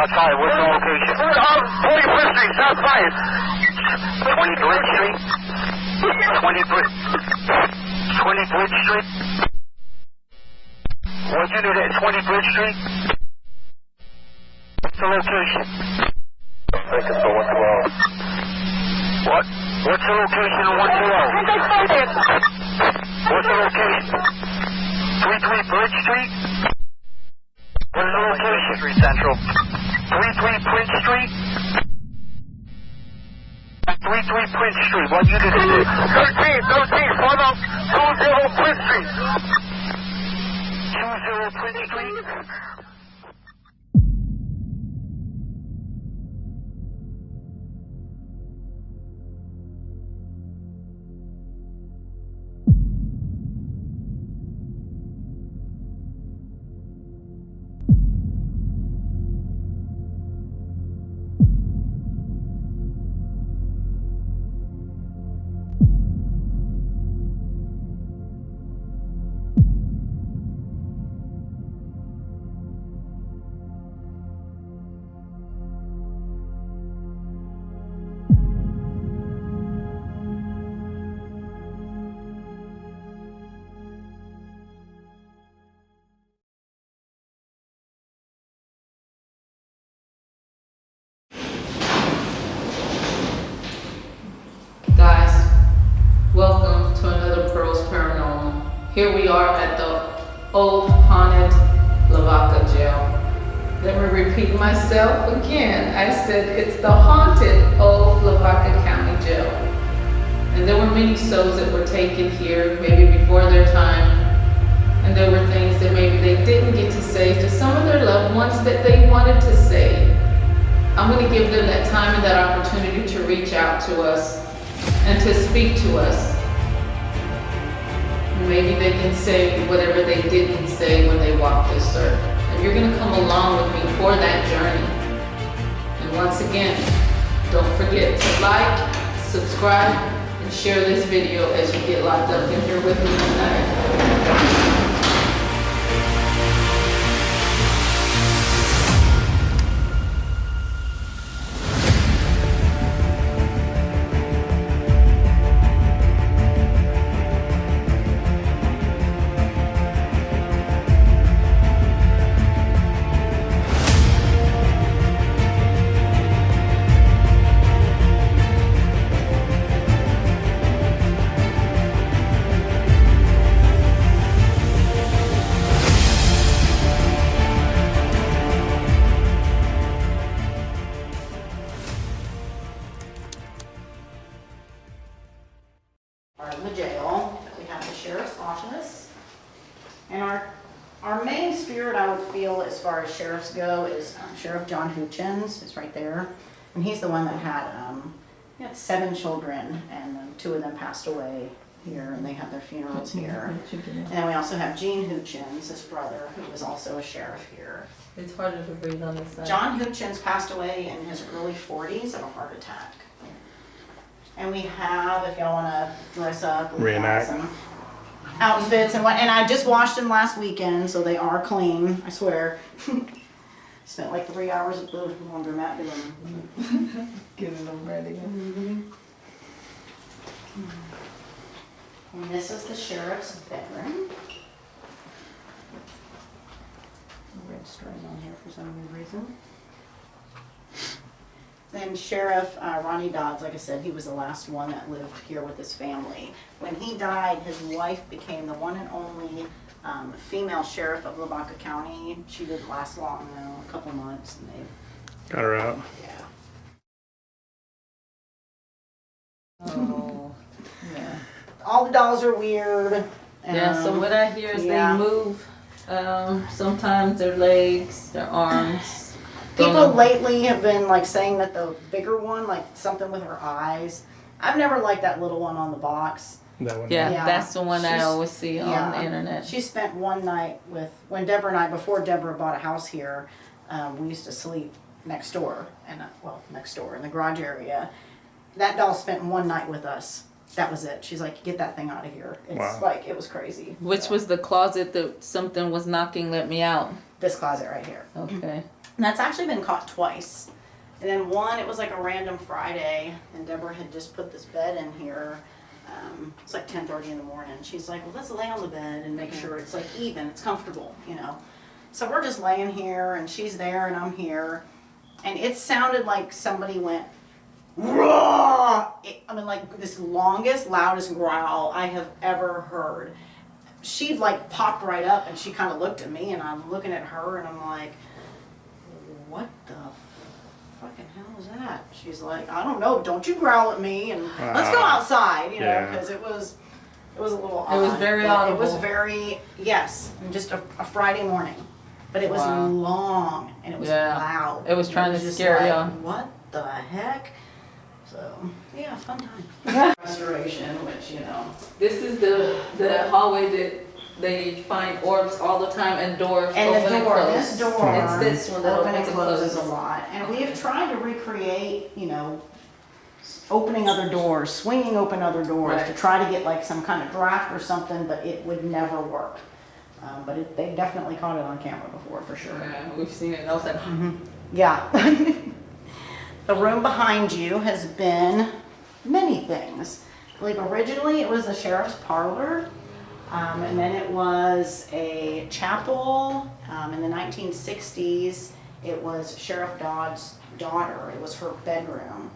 Shots fired. What's the location? 45th Street, shots fired. 20 Bridge Street? 20 Bridge Street? What unit at 20 Bridge Street? What's the location? Thank you for 112. What? What's the location of 120? What's the location? 33 Bridge Street? What is the location? Street Central. 33 Prince Street? 33 Prince Street. What unit is it? 13, 20 Prince Street. 20 Prince Street? Guys, welcome to another Pearls Paranormal. Here we are at the old haunted Lavaca jail. Let me repeat myself again. I said it's the haunted old Lavaca County jail. And there were many souls that were taken here, maybe before their time. And there were things that maybe they didn't get to say to some of their loved ones that they wanted to say. I'm going to give them that time and that opportunity to reach out to us and to speak to us. Maybe they can say whatever they didn't say when they walked this earth. And you're going to come along with me for that journey. And once again, don't forget to like, subscribe, and share this video as you get locked up in here with me tonight. In the jail, we have the sheriff's office, and our main spirit, I would feel, as far as sheriffs go, is Sheriff John Hutchins. It's right there, and he's the one that he had 7 children, and 2 of them passed away here, and they had their funerals here. And then we also have Gene Hutchins, his brother, who was also a sheriff here. It's harder to breathe on this side. John Hutchins passed away in his early 40s of a heart attack. And we have, if y'all want to dress up, we have some outfits and I just washed them last weekend, so they are clean. I swear. Spent like 3 hours at the laundromat doing Getting them ready. And this is the sheriff's bedroom. Red string on here for some weird reason. Then Sheriff Ronnie Dodds, like I said, he was the last one that lived here with his family. When he died, his wife became the one and only female sheriff of Lavaca County. She didn't last long, though, a couple months, and they got her out. Yeah. Oh, yeah. All the dolls are weird. Yeah, so what I hear is yeah. they move, sometimes their legs, their arms. People lately have been like saying that the bigger one, like something with her eyes. I've never liked that little one on the box. That one. Yeah, Yeah. that's the one I She's- always see on the internet. She spent one night when Deborah and I, before Deborah bought a house here, we used to sleep next door, and next door in the garage area. That doll spent one night with us. That was it. She's like, get that thing out of here. It's Wow. like, it was crazy. Which was the closet that something was knocking, let me out. This closet right here. Okay. And that's actually been caught twice. And then one, it was like a random Friday, and Deborah had just put this bed in here. It's like 10:30 in the morning. She's like, well, let's lay on the bed and make sure it's like even, it's comfortable, you know. So we're just laying here, and she's there, and I'm here. And it sounded like somebody went, raw! I mean, like this longest, loudest growl I have ever heard. She like popped right up, and she kind of looked at me, and I'm looking at her, and I'm like, what the fucking hell is that? She's like, I don't know, don't you growl at me, and let's go outside, you know, because it was a little odd. It was very audible. It was very, yes, just a Friday morning. But it was long, and it was loud. It was trying to just scare you. What the heck? So, yeah, fun time. Restoration, which, you know. This is the hallway that they find orbs all the time, and doors And open the and door, close. this door, It's this one that open and opens and closes closes. a lot. And we have tried to recreate, you know, opening other doors, swinging open other doors to try to get like some kind of draft or something, but it would never work. But they definitely caught it on camera before, for sure. Yeah, we've seen it. I was like, Yeah. The room behind you has been many things. I believe originally it was the sheriff's parlor, and then it was a chapel. In the 1960s, it was Sheriff Dodd's daughter. It was her bedroom.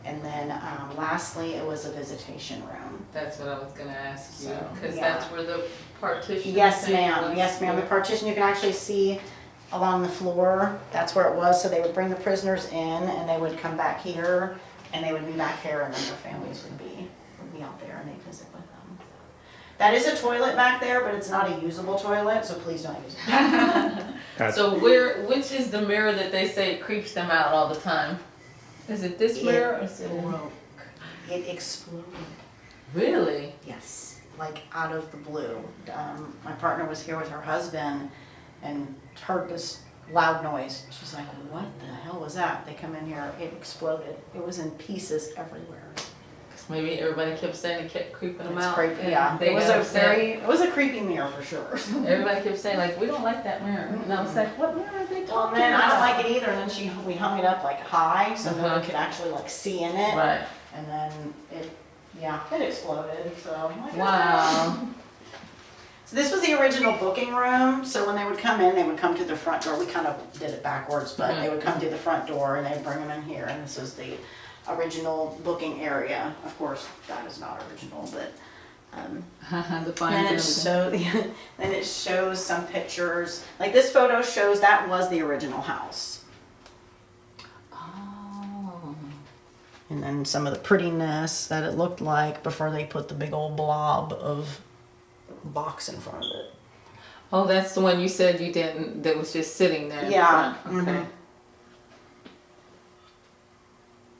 And then lastly, it was a visitation room. that's what I was gonna ask you, because yeah. that's where the partition. Yes, thing ma'am. was. Yes, ma'am. The partition you can actually see along the floor. That's where it was. So they would bring the prisoners in, and they would come back here, and they would be back here, and then their families would be out there, and they'd visit with them. That is a toilet back there, but it's not a usable toilet, so please don't use it. So which is the mirror that they say creeps them out all the time? Is it this mirror or is it? Broke. It exploded. Really? Yes, like out of the blue. My partner was here with her husband and heard this loud noise. She's like, what the hell was that? They come in here, it exploded. It was in pieces everywhere. Maybe everybody kept saying it kept creeping them It's out. creepy, and yeah. they It was a creepy mirror for sure. Everybody kept saying like, we don't like that mirror. And I was like, what mirror are they Well, talking then I about? don't like it either. And then we hung it up like high so that we could actually like see in it. Right. And then it exploded. So I'm like, Wow. So this was the original booking room. So when they would come in, they would come to the front door. We kind of did it backwards, but they would come to the front door and they'd bring them in here. And this was the original booking area. Of course, that is not original, but The fines and everything. then it shows some pictures. Like this photo shows that was the original house. Oh. And then some of the prettiness that it looked like before they put the big old blob of box in front of it. Oh, that's the one you said you didn't, that was just sitting there in Yeah. front. Okay.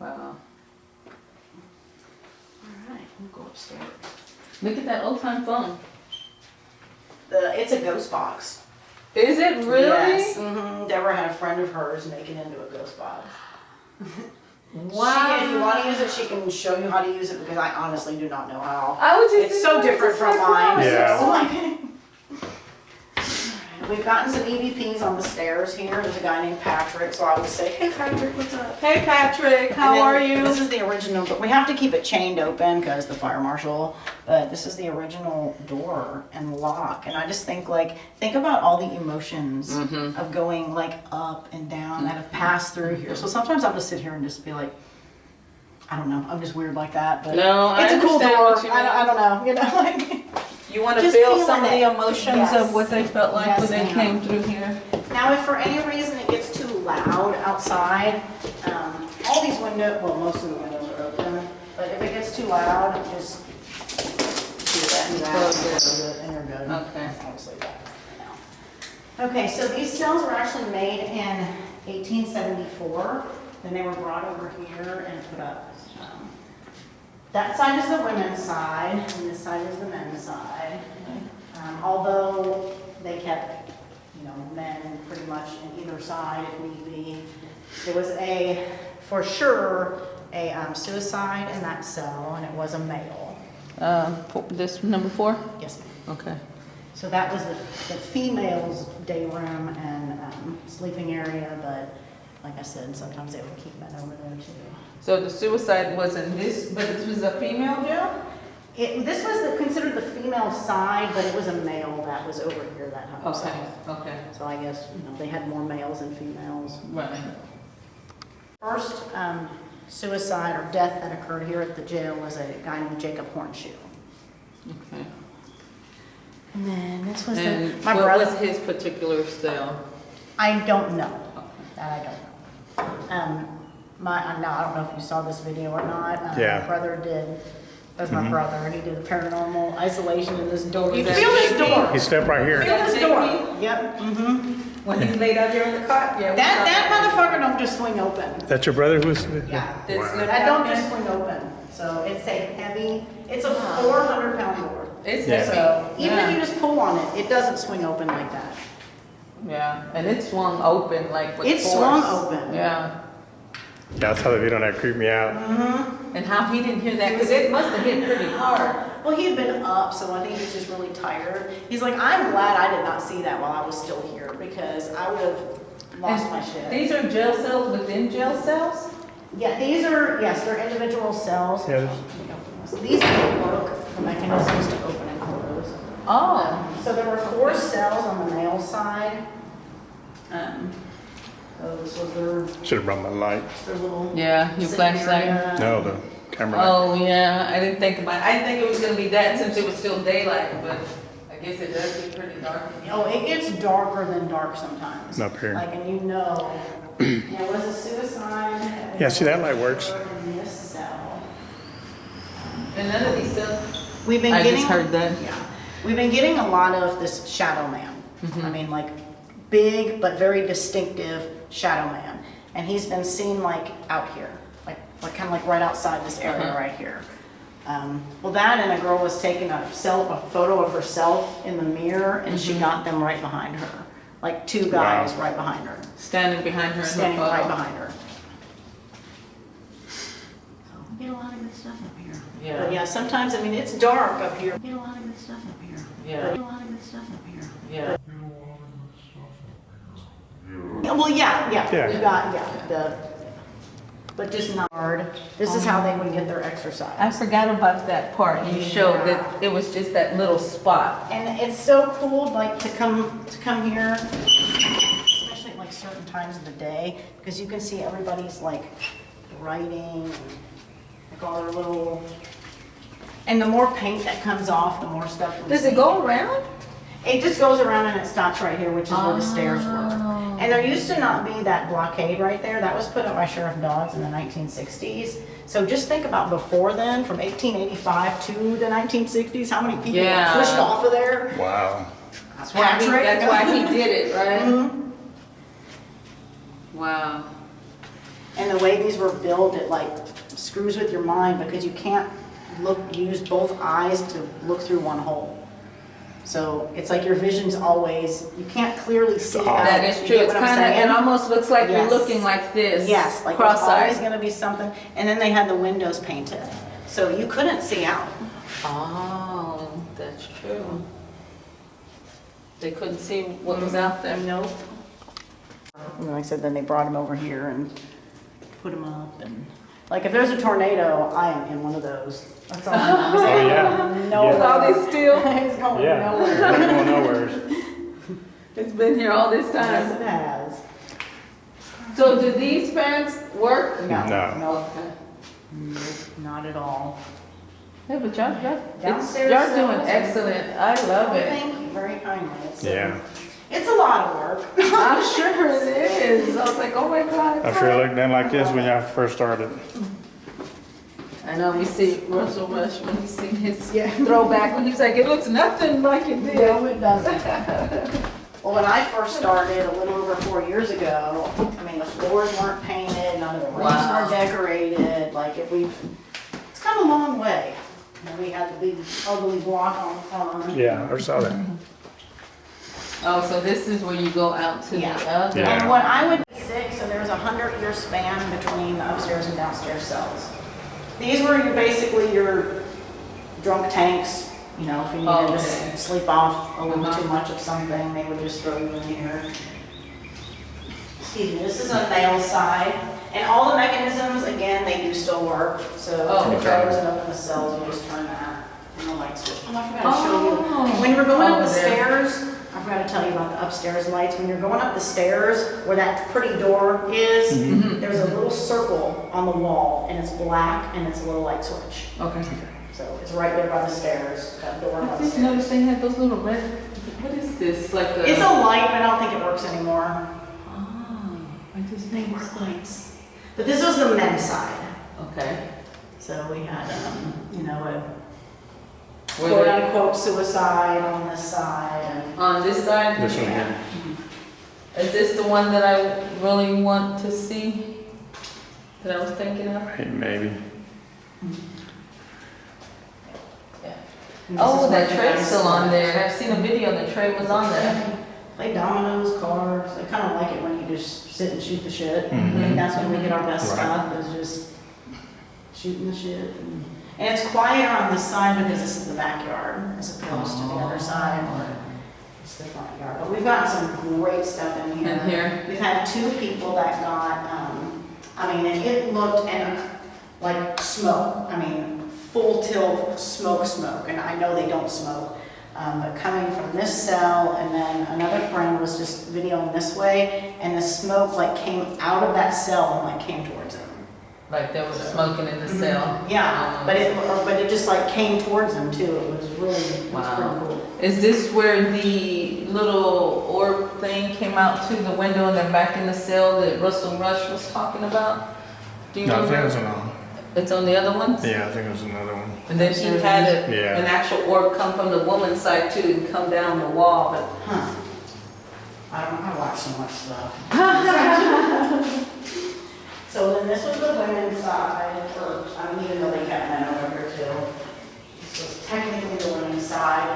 Wow. All right, we'll go upstairs. Look at that old time phone. It's a ghost box. Is it really? Yes. Deborah had a friend of hers make it into a ghost box. Wow. If you want to use it, she can show you how to use it because I honestly do not know how. I was just It's so thinking, different it's from like, mine. Yeah. So, like, we've gotten some EVPs on the stairs here. There's a guy named Patrick, so I would say, hey Patrick, what's up? Hey Patrick, how And then are you? This is the original, but we have to keep it chained open because the fire marshal. But this is the original door and lock. And I just think about all the emotions of going like up and down that have passed through here. So sometimes I'll just sit here and just be like, I don't know, I'm just weird like that. But No, I it's a cool understand door. what you mean. I don't know, you know, like. You want to Just feel feeling some of it. the emotions Yes. of what they felt like Yes, when they ma'am. came through here. Now, if for any reason it gets too loud outside, all these windows, well, most of the windows are open, but if it gets too loud, just do that and Close it. and you're good. Okay. Obviously that now. Okay, so these cells were actually made in 1874. Then they were brought over here and put up. That side is the women's side, and this side is the men's side. Although they kept, men pretty much in either side if need be. There was for sure, a suicide in that cell, and it was a male. This number 4? Yes, ma'am. Okay. So that was the female's day room, and sleeping area, but like I said, sometimes they would keep men over there too. So the suicide wasn't this, but this was a female jail? This was considered the female side, but it was a male that was over here that hung Okay, himself. okay, So I guess, they had more males than females. right. First suicide or death that occurred here at the jail was a guy named Jacob Hornshoe. Okay. And then this was And my what brother. was his particular cell? I don't know. Okay. That I don't know. Now I don't know if you saw this video or not. Yeah. My brother did. That's my brother. He did a paranormal isolation in this door. You that feel this JP? door. He stepped right here. Feel this JP? door. Yep. Mm-hmm. When he laid out there in the cot? Yeah. That motherfucker don't just swing open. That's your brother who was? Yeah. This Wow. little That don't guy? just swing open. So it's a heavy. It's a 400-pound door. It's Yeah. heavy. So even Yeah. if you just pull on it, it doesn't swing open like that. Yeah, and it swung open like with It force. swung open. Yeah. Yeah, I saw the video and that creeped me out. And how he didn't hear that, because it must have hit pretty hard. Well, he had been up, so I think he was just really tired. He's like, I'm glad I did not see that while I was still here because I would have lost And my shit. These are jail cells within jail cells? Yeah, these are, yes, they're individual cells. Yeah, These work, the mechanisms to open and close. Oh. So there were 4 cells on the male side. So this was Should have brought my light. their little. Yeah, your sitting flashlight. area. No, the camera. Oh, yeah, I didn't think about it. I didn't think it was gonna be that since it was still daylight, but I guess it does get pretty dark. Oh, it gets darker than dark sometimes. Up here. Like, and there was a suicide. Yeah, see, that light works. In this cell. And none of these cells, We've been I getting. just heard that. Yeah. We've been getting a lot of this shadow man. Mm-hmm. I mean, like, big but very distinctive shadow man. And he's been seen like out here, like kind of like right outside this area Uh-huh. right here. Well, that and a girl was taking a photo of herself in the mirror, and she Mm-hmm. got them right behind her, like 2 guys Wow. right behind her, Standing behind her in her standing photo. right behind her. So we get a lot of good stuff up here. Yeah. But yeah, sometimes I mean it's dark up here. We get a lot of good stuff up here. Yeah. But a lot of good stuff up here. Yeah. Well, yeah, Yeah. we've got, but just not hard. This is how they would get their I exercise. forgot about that part. You showed that it was just that little spot. And it's so cool, like, to come here, especially at, like, certain times of the day, because you can see everybody's, like, writing, and, like, all their little, and the more paint that comes off, the more stuff we Does see. it go around? It just goes around and it stops right here, which is where the stairs were. Oh. And there used to not be that blockade right there. That was put up by Sheriff Dodds in the 1960s. So just think about before then, from 1885 to the 1960s, how many people Yeah. were pushed off of there? Wow. That's why he did it, right? Mhm. Wow. And the way these were built, it like screws with your mind because you can't use both eyes to look through one hole. So it's like your vision's always, you can't clearly see out. That is You true. get It's what I'm kind of, saying? it almost looks like you're Yes. looking like this. Yes, like there's always cross-eyed. gonna be something. And then they had the windows painted, so you couldn't see out. Oh, that's true. They couldn't see what was out there. Nope. And like I said, then they brought him over here and put him up and, like, if there's a tornado, I am in one of those. That's all I know. Oh, yeah. Nowhere. All this steel. It's going Yeah. nowhere. Not going nowhere. It's been here all this Yes, time. it has. So do these fans work? No. Okay. Nope, not at all. Yeah, but y'all Downstairs doing cells. excellent. I love it. Thank you very kindly. Yeah. It's a lot of work. I'm sure it is. I was like, oh my God. I'm sure it looked nothing like this when y'all first started. I know we see Russell Rush when he seen his Yeah. throwback when he's like, it looks nothing like it did. No, it doesn't. Well, when I first started a little over 4 years ago, I mean, the floors weren't painted, none of the rooms Wow. were decorated, like, it's come a long way. And we had the big ugly block on the front. Yeah, I saw that. Oh, so this is where you go out to the Yeah. other. Yeah. And when I would be sick, so there was a 100-year span between the upstairs and downstairs cells. These were basically your drunk tanks, you know, if you needed Oh, to okay. sleep off a little Uh-huh. too much of something, they would just throw you in here. excuse me, this is on the male side. And all the mechanisms, again, they do still work. So Oh, to okay. close and open the cells, you just turn that and the light switch. Oh, I forgot to show you. Oh. When we're going up Over the there. stairs, I forgot to tell you about the upstairs lights. When you're going up the stairs, where that pretty door is, there's a little circle on the wall, and it's black, and it's a little light switch. Okay. So it's right there by the stairs, that door by I the just stairs. noticed they had those little red, what is this, like a? It's a light, but I don't think it works anymore. Oh, I just They noticed work that. lights. But this was the men's side. Okay. So we had, you know, a Were quote they unquote suicide on this side. And on this side? This one here. Is this the one that I really want to see? That I was thinking of? Hey, maybe. and this Oh, is that what tray's guys still on select. there. I've seen a video, the tray was on there. Play dominoes, cards. I kind of like it when you just sit and shoot the shit. I Mhm. think that's when we get our best Right. stuff, is just shooting the shit. And it's quieter on this side because this is the backyard as opposed to the other side. It's the front yard. But we've gotten some great stuff in here. In here? We've had 2 people that got, I mean, and it looked like smoke. I mean, full tilt smoke. And I know they don't smoke. But coming from this cell, and then another friend was just videoing this way, and the smoke like came out of that cell and like came towards him. Like they were smoking in the cell. Yeah, but it just like came towards him too. It was really, it was Wow. pretty cool. Is this where the little orb thing came out to the window and they're back in the cell that Russell Rush was talking about? Do you No, I think it was remember? another. It's on the other ones? Yeah, I think it was another one. And then he had Yeah. an actual orb come from the woman's side too and come down the wall, but Huh. I watch so much stuff. So then this was the women's side, or, I mean, even though they kept men over here too. This was technically the women's side.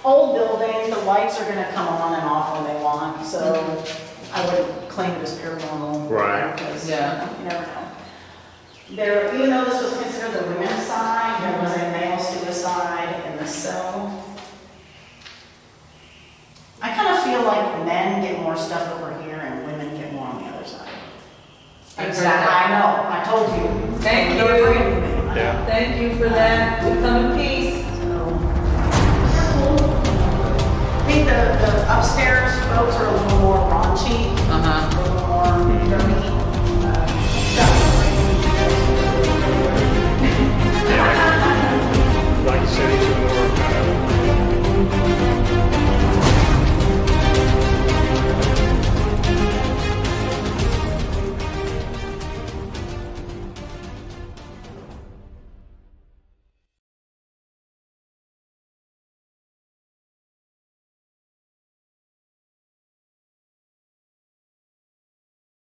Old building, the lights are gonna come on and off when they want, so I wouldn't claim it as paranormal. Right. Because, Yeah. you never know. There, even though this was considered the women's side, there was a male suicide in the cell. I kind of feel like men get more stuff over here and women get more on the other side. Exactly, I know, I told you. Thank You're you. agreeing with me. Yeah. thank you for that. We come in peace. So, I think the upstairs folks are a little